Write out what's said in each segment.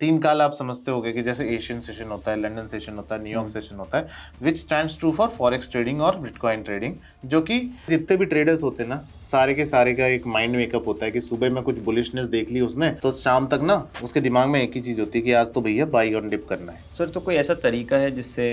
तीन काल आप समझते होंगे कि जैसे एशियन सेशन होता है, लंदन सेशन होता है, न्यूयॉर्क सेशन होता है, विच stands true for forex trading और बिटकॉइन ट्रेडिंग। जो कि जितने भी ट्रेडर्स होते हैं ना, सारे के सारे का एक माइंड मेकअप होता है कि सुबह में कुछ बुलिशनेस देख ली उसने तो शाम तक ना उसके दिमाग में एक ही चीज होती है कि आज तो भैया बाई ऑन डिप करना है। सर तो कोई ऐसा तरीका है जिससे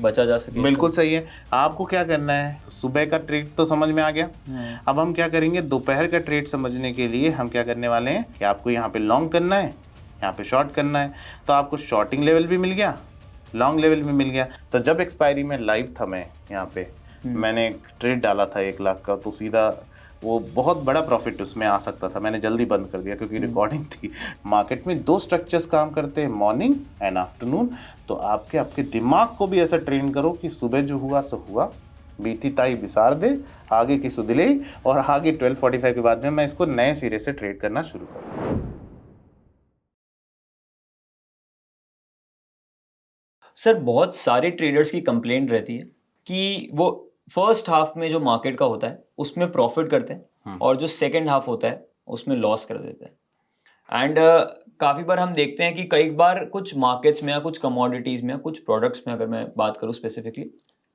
बचा जा सके? बिल्कुल सही है। आपको क्या करना है, सुबह का ट्रेड तो समझ में आ गया। अब हम क्या करेंगे, दोपहर का ट्रेड समझने के लिए हम क्या करने वाले हैं कि आपको यहाँ पे लॉन्ग करना है, यहाँ पे शॉर्ट करना है। तो आपको शॉर्टिंग लेवल भी मिल गया, लॉन्ग लेवल भी मिल गया। तो जब एक्सपायरी में लाइव था, मैं यहाँ पे मैंने एक ट्रेड डाला था 1 लाख का, तो सीधा वो बहुत बड़ा प्रॉफिट उसमें आ सकता था, मैंने जल्दी बंद कर दिया क्योंकि रिकॉर्डिंग थी। मार्केट में 2 स्ट्रक्चर्स काम करते हैं, मॉर्निंग एंड आफ्टरनून। तो आपके दिमाग को भी ऐसा ट्रेन करो कि सुबह जो हुआ सो हुआ, बीती ताई बिसार दे, आगे की सुदिले, और आगे 12:45 के बाद में मैं इसको नए सिरे से ट्रेड करना शुरू करूँ। सर बहुत सारे ट्रेडर्स की कंप्लेंट रहती है कि वो फर्स्ट हाफ में जो मार्केट का होता है उसमें प्रॉफिट करते हैं और जो सेकंड हाफ होता है उसमें लॉस कर देते हैं। एंड काफ़ी बार हम देखते हैं कि कई बार कुछ मार्केट्स में या कुछ कमोडिटीज़ में या कुछ प्रोडक्ट्स में, अगर मैं बात करूँ स्पेसिफिकली,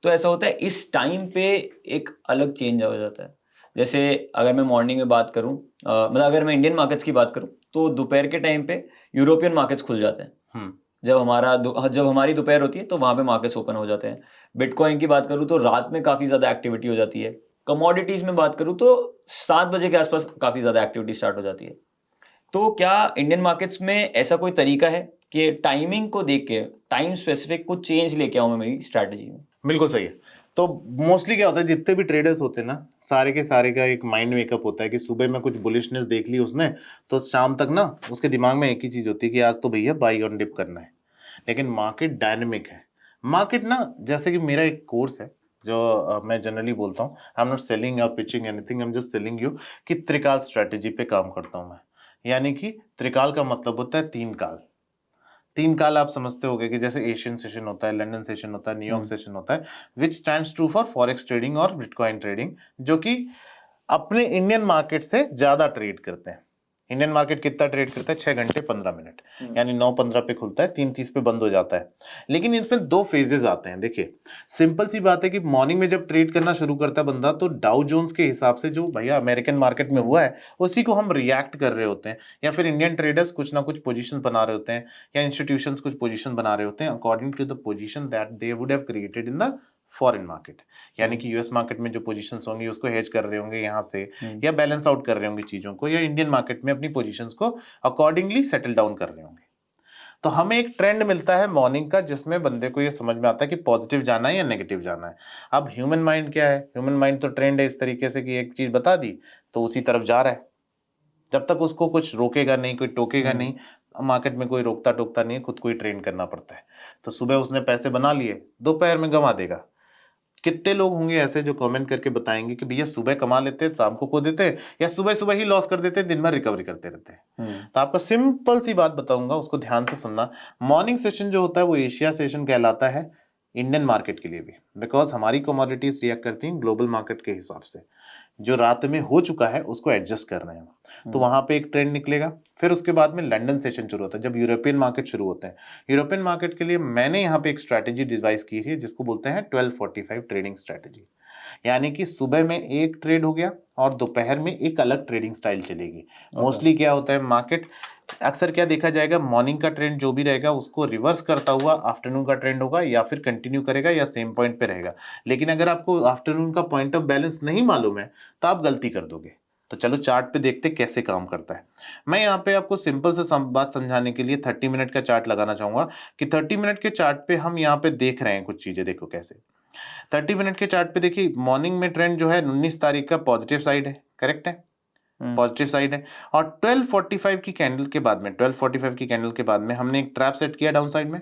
तो ऐसा होता है इस टाइम पे एक अलग चेंज हो जाता है। जैसे अगर मैं मॉर्निंग में बात करूँ, मतलब अगर मैं इंडियन मार्केट्स की बात करूँ, तो दोपहर के टाइम पे यूरोपियन मार्केट्स खुल जाते हैं। जब हमारी दोपहर होती है तो वहाँ पे मार्केट्स ओपन हो जाते हैं। बिटकॉइन की बात करूँ तो रात में काफ़ी ज़्यादा एक्टिविटी हो जाती है। कमोडिटीज़ में बात करूँ तो 7 बजे के आसपास काफ़ी ज़्यादा एक्टिविटी स्टार्ट हो जाती है। तो क्या इंडियन मार्केट्स में ऐसा कोई तरीका है कि टाइमिंग को देख के टाइम स्पेसिफिक कुछ चेंज लेके आऊँ मैं मेरी स्ट्रैटेजी में? बिल्कुल सही है। तो मोस्टली क्या होता है, जितने भी ट्रेडर्स होते हैं ना, सारे के सारे का एक माइंड मेकअप होता है कि सुबह में कुछ बुलिशनेस देख ली उसने तो शाम तक ना उसके दिमाग में एक ही चीज होती है कि आज तो भैया बाई ऑन डिप करना है। लेकिन मार्केट डायनेमिक है। मार्केट ना, जैसे कि मेरा एक कोर्स है जो मैं जनरली बोलता हूँ, आई एम नॉट सेलिंग और pitching anything, I am just selling you, कि त्रिकाल स्ट्रेटेजी पे काम करता हूँ मैं। यानी कि त्रिकाल का मतलब होता है 3 काल। 3 काल आप समझते होंगे कि जैसे एशियन सेशन होता है, लंदन सेशन होता है, न्यूयॉर्क सेशन होता है, विच stands true for forex trading और बिटकॉइन ट्रेडिंग। जो कि अपने इंडियन मार्केट से ज्यादा ट्रेड करते हैं। इंडियन मार्केट कितना ट्रेड करता है, 6 घंटे 15 मिनट, यानी 9:15 पे खुलता है, 3:30 पे बंद हो जाता है। लेकिन इसमें 2 फेजेस आते हैं। देखिए, सिंपल सी बात है कि मॉर्निंग में जब ट्रेड करना शुरू करता है बंदा, तो डाउ जोन्स के हिसाब से जो भैया अमेरिकन मार्केट में हुआ है उसी को हम रिएक्ट कर रहे होते हैं, या फिर इंडियन ट्रेडर्स कुछ ना कुछ पोजीशन बना रहे होते हैं, या इंस्टीट्यूशंस कुछ पोजीशन बना रहे होते हैं according to the position that they would have created in the foreign market. यानी कि यूएस मार्केट में जो पोजीशंस होंगी उसको हेज कर रहे होंगे यहाँ से, या बैलेंस आउट कर रहे होंगे चीजों को, या इंडियन मार्केट में अपनी पोजीशंस को अकॉर्डिंगली सेटल डाउन कर रहे होंगे। तो हमें एक ट्रेंड मिलता है मॉर्निंग का, जिसमें बंदे को ये समझ में आता है कि पॉजिटिव जाना है या नेगेटिव जाना है। अब ह्यूमन माइंड क्या है, ह्यूमन माइंड तो ट्रेंड है इस तरीके से कि एक चीज बता दी तो उसी तरफ जा रहा है। जब तक उसको कुछ रोकेगा नहीं, कोई टोकेगा नहीं, मार्केट में कोई रोकता टोकता नहीं, खुद को ही ट्रेन करना पड़ता है। तो सुबह उसने पैसे बना लिए, दोपहर में गंवा देगा। कितने लोग होंगे ऐसे जो कमेंट करके बताएंगे कि भैया सुबह कमा लेते हैं, शाम को खो देते हैं, या सुबह सुबह ही लॉस कर देते हैं, दिन भर रिकवरी करते रहते हैं। तो आपको सिंपल सी बात बताऊंगा, उसको ध्यान से सुनना। मॉर्निंग सेशन जो होता है वो एशिया सेशन कहलाता है इंडियन मार्केट के लिए भी, बिकॉज हमारी कमोडिटीज रिएक्ट करती हैं ग्लोबल मार्केट के हिसाब से। जो रात में हो चुका है उसको एडजस्ट कर रहे हैं, तो वहां पे एक ट्रेंड निकलेगा। फिर उसके बाद में लंदन सेशन शुरू होता है, जब यूरोपियन मार्केट शुरू होते हैं। यूरोपियन मार्केट के लिए मैंने यहाँ पे एक स्ट्रैटेजी डिवाइस की है जिसको बोलते हैं 12:45 ट्रेडिंग स्ट्रैटेजी। यानी कि सुबह में एक ट्रेड हो गया और दोपहर में एक अलग ट्रेडिंग स्टाइल चलेगी। मोस्टली क्या होता है, मार्केट अक्सर क्या देखा जाएगा, मॉर्निंग का ट्रेंड जो भी रहेगा उसको रिवर्स करता हुआ आफ्टरनून का ट्रेंड होगा, या फिर कंटिन्यू करेगा या सेम पॉइंट पे रहेगा। लेकिन अगर आपको आफ्टरनून का पॉइंट ऑफ बैलेंस नहीं मालूम है तो आप गलती कर दोगे। तो चलो चार्ट पे देखते कैसे काम करता है। मैं यहाँ पे आपको सिंपल से बात समझाने के लिए 30 मिनट का चार्ट लगाना चाहूंगा कि 30 मिनट के चार्ट पे हम यहाँ पे देख रहे हैं कुछ चीजें। देखो कैसे 30 मिनट के चार्ट पे देखिए, मॉर्निंग में ट्रेंड जो है 19 तारीख का पॉजिटिव साइड है, करेक्ट है, पॉजिटिव साइड है। और 12:45 की कैंडल के बाद में 12:45 की कैंडल के बाद में हमने एक ट्रैप सेट किया डाउन साइड में।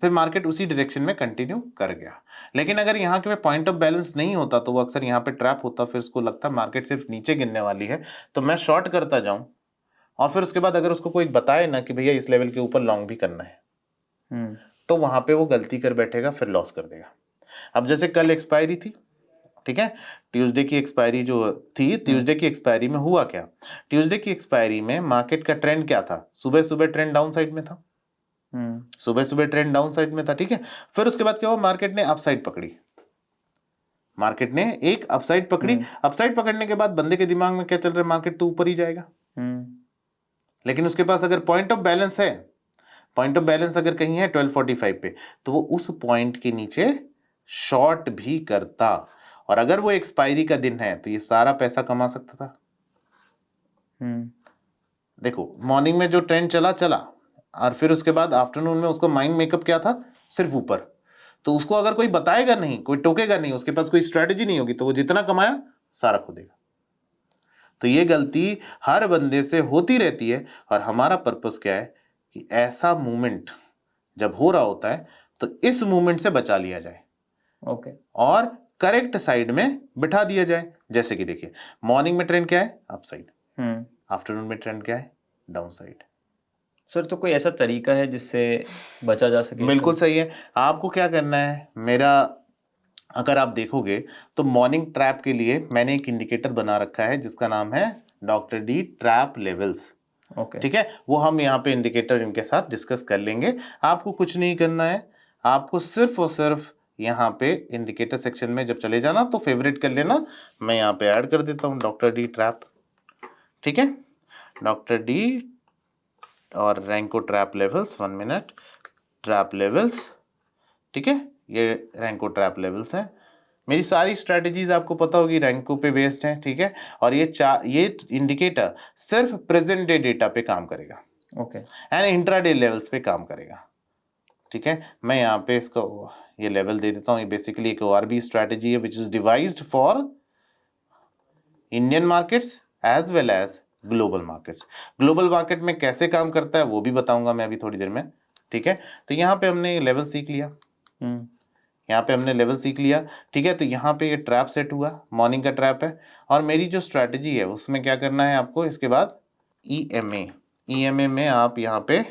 फिर मार्केट उसी डायरेक्शन में कंटिन्यू कर गया। लेकिन अगर यहाँ के पॉइंट ऑफ बैलेंस नहीं होता तो वो अक्सर यहाँ पे ट्रैप होता, फिर उसको लगता मार्केट सिर्फ नीचे गिरने वाली है तो मैं शॉर्ट करता जाऊं, और फिर उसके बाद अगर उसको कोई बताए ना कि भैया इस लेवल के ऊपर लॉन्ग भी करना है, तो वहां पे वो गलती कर बैठेगा, फिर लॉस कर देगा। अब जैसे कल एक्सपायरी थी, ठीक है। ट्यूसडे की एक्सपायरी जो थी, ट्यूसडे की एक्सपायरी में हुआ क्या, ट्यूसडे की एक्सपायरी में मार्केट का ट्रेंड क्या था, सुबह सुबह ट्रेंड डाउन साइड में था, सुबह सुबह ट्रेंड डाउन साइड में था, ठीक है। फिर उसके बाद क्या हुआ, मार्केट ने अपसाइड पकड़ी, मार्केट ने एक अपसाइड पकड़ी, अपसाइड पकड़ने के बाद बंदे के दिमाग में क्या चल रहा है, मार्केट तो ऊपर ही जाएगा, लेकिन उसके पास अगर पॉइंट ऑफ बैलेंस है, पॉइंट ऑफ बैलेंस अगर कहीं है 1245 पे, तो वो उस पॉइंट के नीचे शॉर्ट भी करता, और अगर वो एक्सपायरी का दिन है तो ये सारा पैसा कमा सकता था। देखो मॉर्निंग में जो ट्रेंड चला चला, और फिर उसके बाद आफ्टरनून में उसको माइंड मेकअप क्या था, सिर्फ ऊपर, तो उसको अगर कोई बताएगा नहीं, कोई टोकेगा नहीं, उसके पास कोई स्ट्रेटेजी नहीं होगी, तो वो जितना कमाया सारा खो देगा। तो ये गलती हर बंदे से होती रहती है, और हमारा पर्पस क्या है कि ऐसा मूवमेंट जब हो रहा होता है तो इस मूवमेंट से बचा लिया जाए, ओके, और करेक्ट साइड में बिठा दिया जाए। जैसे कि देखिए मॉर्निंग में ट्रेंड क्या है, अप साइड, आफ्टरनून में ट्रेंड क्या है, डाउन साइड। सर तो कोई ऐसा तरीका है जिससे बचा जा सके? बिल्कुल सही है। आपको क्या करना है, मेरा अगर आप देखोगे तो मॉर्निंग ट्रैप के लिए मैंने एक इंडिकेटर बना रखा है जिसका नाम है doctor D trap levels, okay, ठीक है। वो हम यहाँ पे इंडिकेटर इनके साथ डिस्कस कर लेंगे। आपको कुछ नहीं करना है, आपको सिर्फ और सिर्फ यहाँ पे इंडिकेटर सेक्शन में जब चले जाना तो फेवरेट कर लेना। मैं यहाँ पे ऐड कर देता हूँ डॉक्टर डी ट्रैप, ठीक है, डॉक्टर डी और रैंको trap levels, 1 minute, trap levels, ठीक है, ये रैंको ट्रैप लेवल्स हैं। मेरी सारी स्ट्रेटजीज आपको पता होगी रैंको पे बेस्ड हैं, ठीक है। और ये इंडिकेटर सिर्फ प्रेजेंट डे डेटा पे काम करेगा, ओके, एंड इंट्राडे लेवल्स पे काम करेगा, ठीक है। मैं यहाँ पे इसको ये लेवल दे देता हूँ। ये बेसिकली एक ORB स्ट्रेटजी है which is devised for Indian markets as well as global markets. Global market में कैसे काम करता है वो भी बताऊंगा मैं अभी थोड़ी देर में, ठीक है। तो यहाँ पे हमने लेवल सीख लिया, यहाँ पे हमने लेवल सीख लिया, ठीक है। तो यहाँ पे ये ट्रैप सेट हुआ, मॉर्निंग का ट्रैप है, और मेरी जो स्ट्रैटेजी है उसमें क्या करना है आपको, इसके बाद EMA में आप यहाँ पे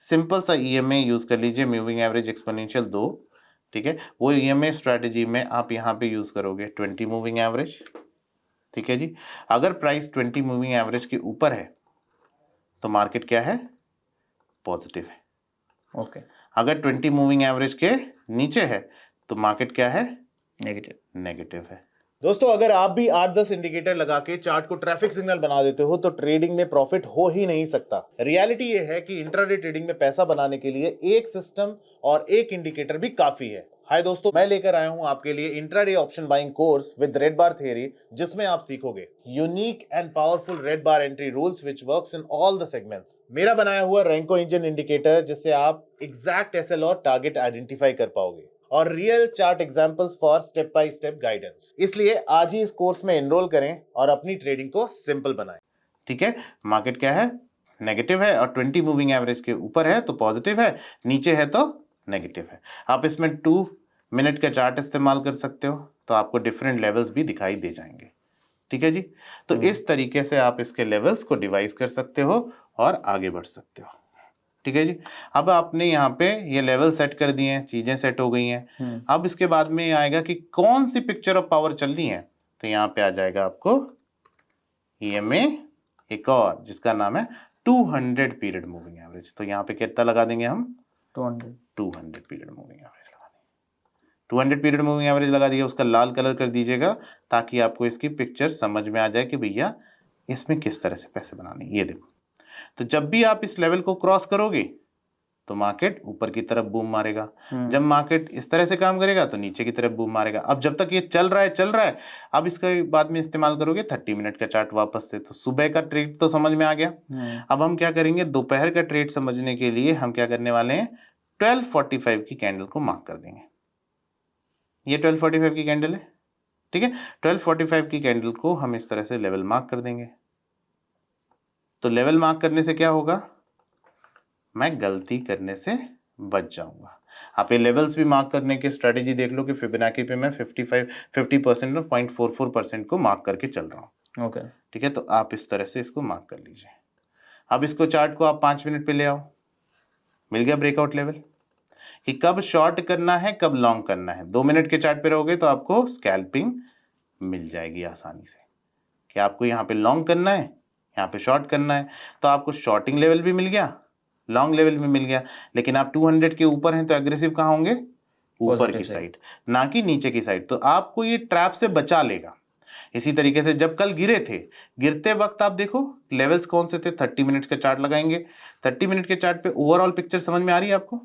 सिंपल सा EMA यूज कर लीजिए, मूविंग एवरेज एक्सपोनेंशियल 2, ठीक है। वो EMA स्ट्रैटेजी में आप यहाँ पे यूज करोगे 20 मूविंग एवरेज, ठीक है जी। अगर प्राइस 20 मूविंग एवरेज के ऊपर है तो मार्केट क्या है, पॉजिटिव है, ओके, अगर 20 मूविंग एवरेज के नीचे है तो मार्केट क्या है, नेगेटिव है। दोस्तों अगर आप भी 8-10 इंडिकेटर लगा के चार्ट को ट्रैफिक सिग्नल बना देते हो तो ट्रेडिंग में प्रॉफिट हो ही नहीं सकता। रियलिटी ये है कि इंट्राडे ट्रेडिंग में पैसा बनाने के लिए एक सिस्टम और एक इंडिकेटर भी काफी है। हाय दोस्तों, मैं लेकर आया हूं आपके लिए intraday option buying course with red bar theory, जिसमें आप सीखोगे unique and powerful red bar entry rules which works in all the segments. मेरा बनाया हुआ रैंको इंजन इंडिकेटर जिससे आप एग्जैक्ट एसएल और टारगेट आइडेंटिफाई कर पाओगे, और real chart examples for step by step guidance. इसलिए आज ही इस कोर्स में एनरोल करें और अपनी ट्रेडिंग को सिंपल बनाएं, ठीक है। मार्केट क्या है, नेगेटिव है, और 20 मूविंग एवरेज के ऊपर है तो पॉजिटिव है, नीचे है तो नेगेटिव है। आप इसमें 2 मिनट का चार्ट इस्तेमाल कर सकते हो तो आपको डिफरेंट लेवल्स भी दिखाई दे जाएंगे, ठीक है जी। तो इस तरीके से आप इसके लेवल्स को डिवाइस कर सकते हो और आगे बढ़ सकते हो, ठीक है जी। अब आपने यहाँ पे ये लेवल सेट कर दिए हैं, चीजें सेट हो गई हैं। अब इसके बाद में आएगा कि कौन सी पिक्चर ऑफ पावर चलनी है, तो यहाँ पे आ जाएगा आपको EMA एक और जिसका नाम है 200 पीरियड मूविंग एवरेज। तो यहाँ पे कितना लगा देंगे हम, 200 पीरियड मूविंग एवरेज लगा देंगे। 200 पीरियड मूविंग एवरेज लगा दिया, उसका लाल कलर कर दीजिएगा ताकि आपको इसकी पिक्चर समझ में आ जाए कि भैया इसमें किस तरह से पैसे बनाने। ये देखो, तो जब भी आप इस लेवल को क्रॉस करोगे तो मार्केट ऊपर की तरफ बूम मारेगा, जब मार्केट इस तरह से काम करेगा तो नीचे की तरफ बूम मारेगा। अब जब तक ये चल रहा है, अब इसका बाद में इस्तेमाल करोगे 30 मिनट का चार्ट वापस से, तो सुबह का ट्रेड तो समझ में आ गया। अब हम क्या करेंगे, दोपहर का ट्रेड समझने के लिए हम क्या करने वाले हैं, 1245 की कैंडल को मार्क कर देंगे। ये 1245 की कैंडल है, ठीक है। 1245 की कैंडल को हम इस तरह से लेवल मार्क कर देंगे। तो लेवल मार्क करने से क्या होगा, मैं गलती करने से बच जाऊंगा। आप ये लेवल्स भी मार्क करने की स्ट्रेटेजी देख लो कि फिबोनाची पे मैं 50% और 0.44% को मार्क करके चल रहा हूँ, ओके, ठीक है। तो आप इस तरह से इसको मार्क कर लीजिए। अब इसको चार्ट को आप 5 मिनट पे ले आओ, मिल गया ब्रेकआउट लेवल कि कब शॉर्ट करना है कब लॉन्ग करना है। 2 मिनट के चार्ट पे रहोगे तो आपको स्कैल्पिंग मिल जाएगी आसानी से कि आपको यहाँ पे लॉन्ग करना है, यहाँ पे शॉर्ट करना है, तो आपको शॉर्टिंग लेवल भी मिल गया, लॉन्ग लेवल भी मिल गया। लेकिन आप 200 के ऊपर हैं तो एग्रेसिव कहाँ होंगे? ऊपर की साइड, ना कि नीचे की साइड। तो आपको ये ट्रैप से बचा लेगा। इसी तरीके से जब कल गिरे थे, गिरते वक्त आप देखो लेवल्स कौन से थे। 30 मिनट के चार्ट लगाएंगे, 30 मिनट के चार्ट पे ओवरऑल पिक्चर समझ में आ रही है आपको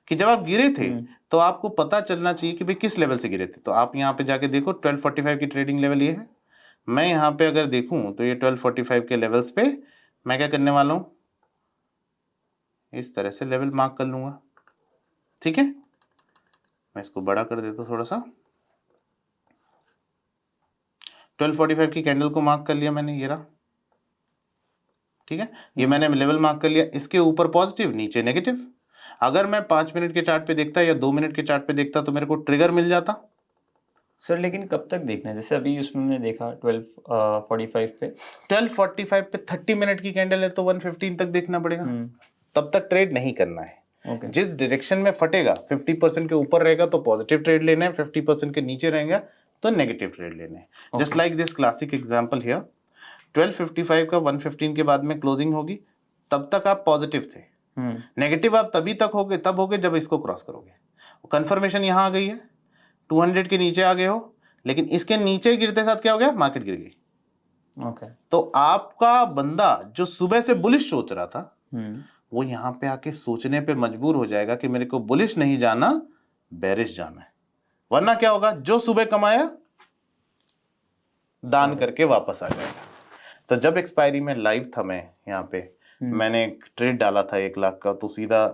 कि जब आप गिरे थे तो आपको पता चलना चाहिए कि भाई किस लेवल से गिरे थे। तो आप यहाँ पे जाके देखो 1245 की ट्रेडिंग लेवल ये है। मैं यहाँ पे अगर देखूं तो ये 1245 के लेवल्स पे मैं क्या करने वाला हूं, इस तरह से लेवल मार्क कर लूंगा। ठीक है, मैं इसको बड़ा कर देता हूं थोड़ा सा। 1245 की कैंडल को मार्क कर लिया मैंने, ये रहा। ठीक है, ये मैंने लेवल मार्क कर लिया। इसके ऊपर पॉजिटिव, नीचे नेगेटिव। अगर मैं 5 मिनट के चार्ट पे देखता या 2 मिनट के चार्ट पे देखता तो मेरे को ट्रिगर मिल जाता। सर लेकिन कब तक देखना है? जैसे अभी उसमें मैंने देखा 1245 पे, 1245 पे 30 मिनट की कैंडल है तो 115 तक देखना पड़ेगा। तब तक ट्रेड नहीं करना है। जिस डायरेक्शन में फटेगा 50% के ऊपर रहेगा तो पॉजिटिव ट्रेड लेना है, 50% के नीचे रहेगा तो नेगेटिव ट्रेड लेने हैं। Just like this classic example here, 1255 का 115 के बाद में क्लोजिंग होगी, तब तक आप पॉजिटिव थे। नेगेटिव आप तभी तक होगे, तब होगे जब इसको क्रॉस करोगे। कंफर्मेशन यहाँ आ गई है, 200 के नीचे आ गए हो, लेकिन इसके नीचे गिरते साथ क्या हो गया? मार्केट गिर गई। तो आपका बंदा जो सुबह से बुलिश सोच रहा था वो यहाँ पे आके सोचने पे मजबूर हो जाएगा कि मेरे को बुलिश नहीं जाना, बेरिश जाना है। वरना क्या होगा? जो सुबह कमाया दान करके वापस आ जाएगा। तो जब एक्सपायरी में लाइव था मैं यहाँ पे, मैंने एक ट्रेड डाला था 1 लाख का, तो सीधा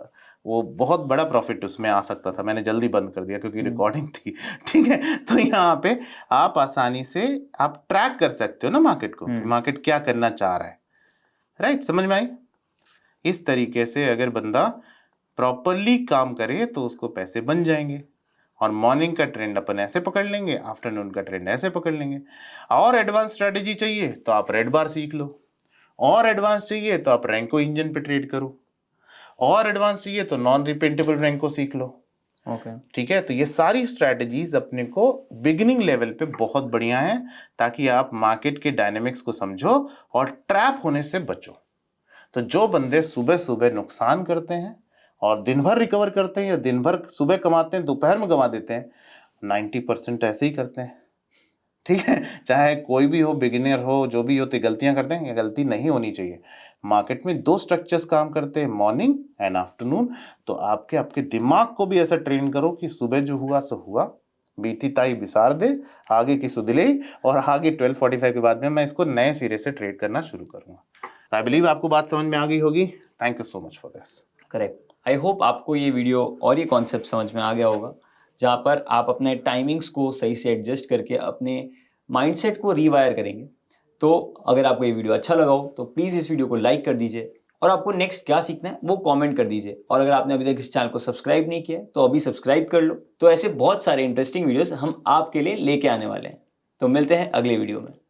वो बहुत बड़ा प्रॉफिट उसमें आ सकता था, मैंने जल्दी बंद कर दिया क्योंकि रिकॉर्डिंग थी। ठीक है, तो यहाँ पे आप आसानी से आप ट्रैक कर सकते हो ना मार्केट को, मार्केट क्या करना चाह रहा है। राइट, समझ में आई? इस तरीके से अगर बंदा प्रॉपरली काम करे तो उसको पैसे बन जाएंगे। और मॉर्निंग का ट्रेंड अपन ऐसे पकड़ लेंगे, आफ्टरनून का ट्रेंड ऐसे पकड़ लेंगे। और एडवांस स्ट्रेटेजी चाहिए तो आप रेड बार सीख लो, और एडवांस चाहिए तो आप रैंको इंजन पे ट्रेड करो, और एडवांस चाहिए तो नॉन रिपेंटेबल रैंको सीख लो। ठीक है, तो ये सारी स्ट्रेटजीज अपने को बिगिनिंग लेवल पे बहुत बढ़िया है, ताकि आप मार्केट के डायनेमिक्स को समझो और ट्रैप होने से बचो। तो जो बंदे सुबह सुबह नुकसान करते हैं और दिन भर रिकवर करते हैं, या दिन भर सुबह कमाते हैं दोपहर में गंवा देते हैं, 90% ऐसे ही करते हैं। ठीक है, चाहे कोई भी हो, बिगिनर हो, जो भी हो, तो गलतियां करते हैं। ये गलती नहीं होनी चाहिए। मार्केट में 2 स्ट्रक्चर्स काम करते हैं, मॉर्निंग एंड आफ्टरनून। तो आपके दिमाग को भी ऐसा ट्रेन करो कि सुबह जो हुआ सो हुआ, बीती ताई बिसार दे, आगे की सुदिले, और आगे 1245 के बाद में मैं इसको नए सिरे से ट्रेड करना शुरू करूंगा। आई बिलीव आपको बात समझ में आ गई होगी। Thank you so much for this. Correct. I hope आपको ये वीडियो और ये कॉन्सेप्ट समझ में आ गया होगा, जहाँ पर आप अपने टाइमिंग्स को सही से एडजस्ट करके अपने माइंडसेट को रीवायर करेंगे। तो अगर आपको ये वीडियो अच्छा लगा हो तो प्लीज़ इस वीडियो को लाइक कर दीजिए, और आपको नेक्स्ट क्या सीखना है वो कमेंट कर दीजिए। और अगर आपने अभी तक इस चैनल को सब्सक्राइब नहीं किया है तो अभी सब्सक्राइब कर लो। तो ऐसे बहुत सारे इंटरेस्टिंग वीडियोस हम आपके लिए लेके आने वाले हैं। तो मिलते हैं अगले वीडियो में।